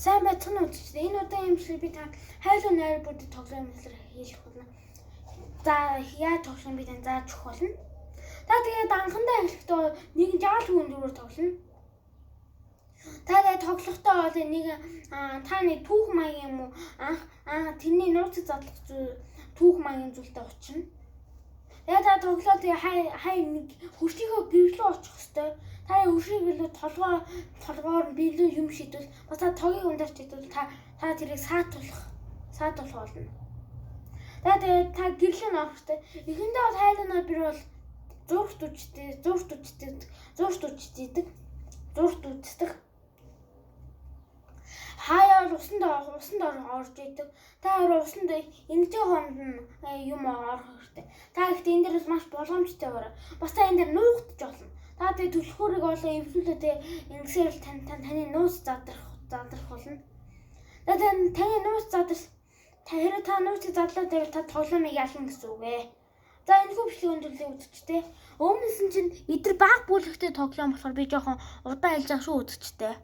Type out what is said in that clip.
Сайн байцгаана уу үзэгчдээ. Энэ удаа юм шиг би та хайлуу найр бүдэд тоглоом хийх болно. За яаж тоглох би тань зааж өгөх болно. Та тэгээд анхандаа эхлэхдээ нэг жаал хүндүүрээр тоглоно. Та тэгээд тоглохдоо бол нэг та нэг түүх маягийн юм уу тэрний нууцыг задлах түүх маягийн зүйлтэй учрна. Тэгээд та тоглоод хай нэг хөршийнхөө гэрлөө очих хэвээр. Та хөршийн гэрлөө толгоор биелүү юм шийдвэл бас та тогийн ундарч идвэл та тэрийг саатуулах болно. Тэгээд та гэрлөө нь орох хэвээр. Эхэндээ бол хайлуунаа бэр бол зургт үздэг. Хаяа усанд орж идэг. Та усанд энэтэй хонд юм орох хэрэгтэй. Та гэхдээ энэ дээрээс маш боломжтой байна. Бас та энэ дээр нуугдж болно. Та тэгээ түлхүүрийг болоо эвлүүлээ тэгээ ингэсээр л таны нууц задрах болно. Тэгээд таны нууц хэрэг та нууцыг задлаа тэгээд та тоглоомыг ялна гэсэн үг ээ. За энэ хүү бичлэгийн төлөв үзэгчтэй. Өмнөс нь чинь эдгээр баг бүлэгтэй тоглоом болохоор би жоохон удаан хэлж байгаа шүү үзэгчтэй.